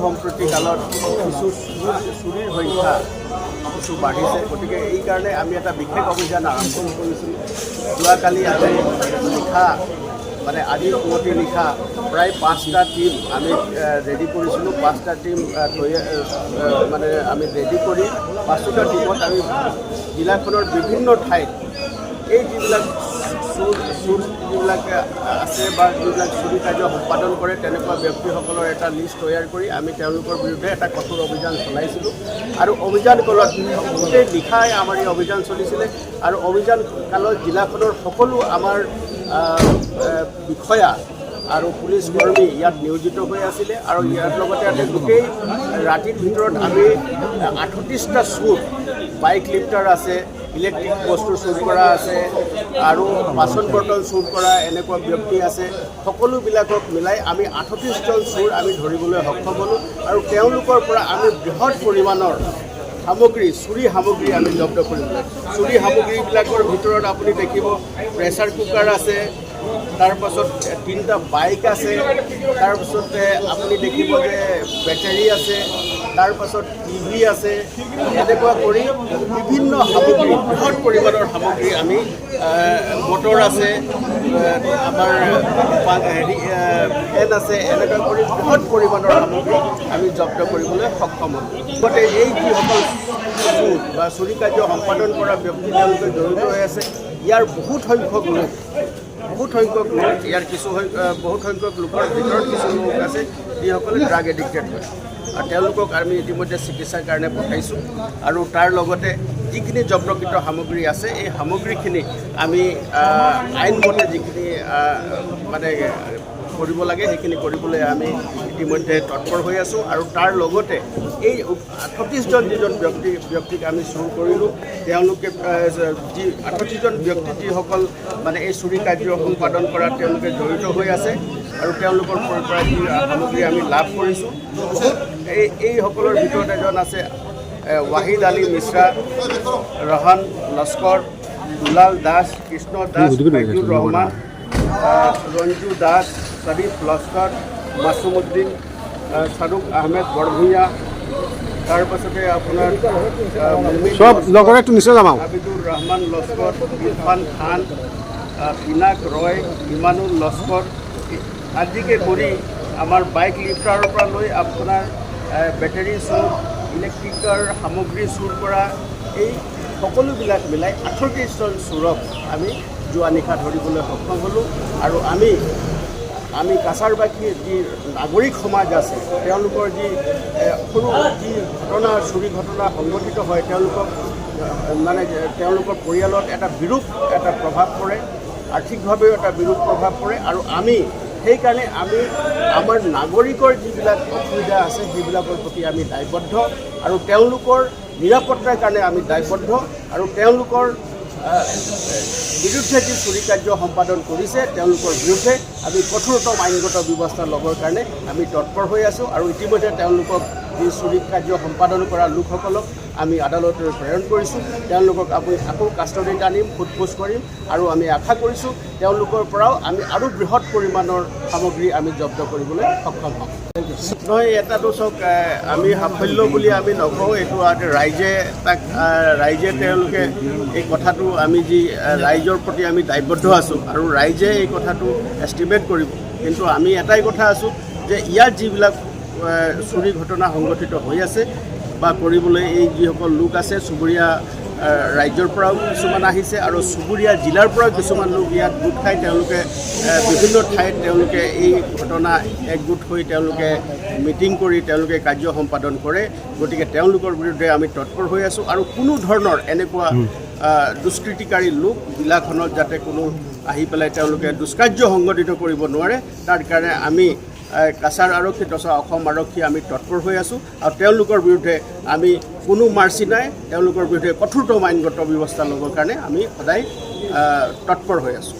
সম্প্ৰতি কালত কিছু চুৰিৰ সংখ্যা কিছু বাঢ়িছে, গতিকে এই কাৰণে আমি এটা বিশেষ অভিযান আৰম্ভ কৰিছিলোঁ। যোৱাকালি আমি নিশা মানে আজিৰ পুৱতি নিশা প্ৰায় 5টা টিম আমি ৰেডি কৰিছিলোঁ। 5টা টিম মানে আমি ৰেডি কৰি 5টা টিমত আমি জিলাখনৰ বিভিন্ন ঠাইত এই যিবিলাক চুৰ যিবিলাক আছে বা যিবিলাক চুৰি কাৰ্য সম্পাদন কৰে তেনেকুৱা ব্যক্তিসকলৰ এটা লিষ্ট তৈয়াৰ কৰি আমি তেওঁলোকৰ বিৰুদ্ধে এটা কঠোৰ অভিযান চলাইছিলোঁ। আৰু অভিযান কালত গোটেই নিশাই আমাৰ এই অভিযান চলিছিলে আৰু অভিযান কালত জিলাখনৰ সকলো আমাৰ বিষয়া আৰু পুলিচ কৰ্মী ইয়াত নিয়োজিত হৈ আছিলে। আৰু ইয়াৰ লগতে গোটেই ৰাতিৰ ভিতৰত আমি 38টা চুৰ, বাইক লিফ্টাৰ আছে, ইলেক্ট্ৰিক বস্তু চুৰ কৰা আছে আৰু বাচন বৰ্তন চুৰ কৰা এনেকুৱা ব্যক্তি আছে। সকলোবিলাকক মিলাই আমি 38জন চুৰ আমি ধৰিবলৈ সক্ষম হ'লোঁ আৰু তেওঁলোকৰ পৰা আমি বৃহৎ পৰিমাণৰ সামগ্ৰী, চুৰি সামগ্ৰী আমি জব্দ কৰিবলৈ। চুৰি সামগ্ৰীবিলাকৰ ভিতৰত আপুনি দেখিব প্ৰেছাৰ কুকাৰ আছে, তাৰপাছত 3টা বাইক আছে, তাৰপিছতে আপুনি দেখিব যে বেটাৰী আছে, তাৰপাছত টিভি আছে। এনেকুৱা কৰি বিভিন্ন সামগ্ৰী, বৃহৎ পৰিমাণৰ সামগ্ৰী আমি মটৰ আছে, আমাৰ ফেন আছে, এনেকুৱা কৰি বৃহৎ পৰিমাণৰ সামগ্ৰী আমি জব্দ কৰিবলৈ সক্ষম হ'লোঁ। লগতে এই যিসকল চুৰ বা চুৰি কাৰ্য সম্পাদন কৰা ব্যক্তি তেওঁলোকে জড়িত হৈ আছে, ইয়াৰ বহুত সংখ্যক লোক ইয়াৰ বহুত সংখ্যক লোকৰ ভিতৰত কিছু লোক আছে যিসকলে ড্ৰাগ এডিক্টেড হয় আৰু তেওঁলোকক আমি ইতিমধ্যে চিকিৎসাৰ কাৰণে পঠাইছোঁ। আৰু তাৰ লগতে যিখিনি জব্দকৃত সামগ্ৰী আছে এই সামগ্ৰীখিনি আমি আইনমতে যিখিনি মানে কৰিব লাগে সেইখিনি কৰিবলৈ আমি ইতিমধ্যে তৎপৰ হৈ আছোঁ। আৰু তাৰ লগতে এই 38জন যিজন ব্যক্তিক আমি চুৰ কৰিলোঁ, তেওঁলোকে যি 38জন ব্যক্তি যিসকল মানে এই চুৰি কাৰ্য সম্পাদন কৰাত তেওঁলোকে জড়িত হৈ আছে আৰু তেওঁলোকৰ পৰা যি সামগ্ৰী আমি লাভ কৰিছোঁ, বহুত এইসকলৰ ভিতৰত এজন আছে ৱাহিদ আলী মিশ্ৰা, ৰহান লস্কৰ, দুলাল দাস, কৃষ্ণ দাস, ফাইজুৰ ৰহমান, ৰঞ্জু দাস, শ্বৰীফ লস্কৰ, মাছুমুদ্দিন, শ্বাৰুখ আহমেদ বৰভূঞা, তাৰপাছতে আপোনাৰ আবিদুৰ ৰহমান লস্কৰ, ইৰফান খান, পিনাক ৰয়, ইমানুল লস্কৰ আদিকে কৰি আমাৰ বাইক লিফ্টাৰৰ পৰা লৈ আপোনাৰ বেটাৰী চুৰ, ইলেক্ট্ৰিকৰ সামগ্ৰী চুৰ কৰা এই সকলোবিলাক মিলাই 38জন চোৰক আমি যোৱা নিশা ধৰিবলৈ সক্ষম হ'লোঁ। আৰু আমি কাছাৰবাসীৰ যি নাগৰিক সমাজ আছে তেওঁলোকৰ যি সৰু যি ঘটনা, চুৰি ঘটনা সংঘটিত হয়, তেওঁলোকৰ পৰিয়ালত এটা বিৰূপ এটা প্ৰভাৱ পৰে, আৰ্থিকভাৱেও এটা বিৰূপ প্ৰভাৱ পৰে। আৰু সেইকাৰণে আমি আমাৰ নাগৰিকৰ যিবিলাক অসুবিধা আছে সেইবিলাকৰ প্ৰতি আমি দায়বদ্ধ আৰু তেওঁলোকৰ নিৰাপত্তাৰ কাৰণে আমি দায়বদ্ধ। আৰু তেওঁলোকৰ বিৰুদ্ধে যি চুৰি কাৰ্য সম্পাদন কৰিছে তেওঁলোকৰ বিৰুদ্ধে আমি কঠোৰতম আইনগত ব্যৱস্থা ল'বৰ কাৰণে আমি তৎপৰ হৈ আছোঁ। আৰু ইতিমধ্যে তেওঁলোকক যি চুৰি কাৰ্য সম্পাদন কৰা লোকসকলক আমি আদালতলৈ প্ৰেৰণ কৰিছোঁ। তেওঁলোকক আমি আকৌ কাষ্টডিত আনিম, সোধপোছ কৰিম আৰু আমি আশা কৰিছোঁ তেওঁলোকৰ পৰাও আমি আৰু বৃহৎ পৰিমাণৰ সামগ্ৰী আমি জব্দ কৰিবলৈ সক্ষম হ'ম। নহয়, এটাতো চাওক, আমি সাফল্য বুলি আমি নকওঁ, এইটো ৰাইজে তেওঁলোকে এই কথাটো আমি যি ৰাইজৰ প্ৰতি আমি দায়বদ্ধ আছোঁ আৰু ৰাইজে এই কথাটো এষ্টিমেট কৰিব। কিন্তু আমি এটাই কথা আছোঁ যে ইয়াত যিবিলাক চুৰি ঘটনা সংঘটিত হৈ আছে বা কৰিবলৈ এই যিসকল লোক আছে, চুবুৰীয়া ৰাজ্যৰ পৰাও কিছুমান আহিছে আৰু চুবুৰীয়া জিলাৰ পৰাও কিছুমান লোক ইয়াত গোট খাই তেওঁলোকে বিভিন্ন ঠাইত তেওঁলোকে এই ঘটনা একগোট হৈ তেওঁলোকে মিটিং কৰি তেওঁলোকে কাৰ্য সম্পাদন কৰে। গতিকে তেওঁলোকৰ বিৰুদ্ধে আমি তৎপৰ হৈ আছোঁ আৰু কোনো ধৰণৰ এনেকুৱা দুষ্কৃতিকাৰী লোক জিলাখনত যাতে কোনো আহি পেলাই তেওঁলোকে দুষ্কাৰ্য সংঘটিত কৰিব নোৱাৰে, তাৰ কাৰণে আমি কাছাৰ আৰক্ষী তথা অসম আৰক্ষী আমি তৎপৰ হৈ আছোঁ। আৰু তেওঁলোকৰ বিৰুদ্ধে আমি কোনো মাৰ্চি নাই, তেওঁলোকৰ বিৰুদ্ধে কঠোৰতম আইনগত ব্যৱস্থা ল'বৰ কাৰণে আমি সদায় তৎপৰ হৈ আছোঁ।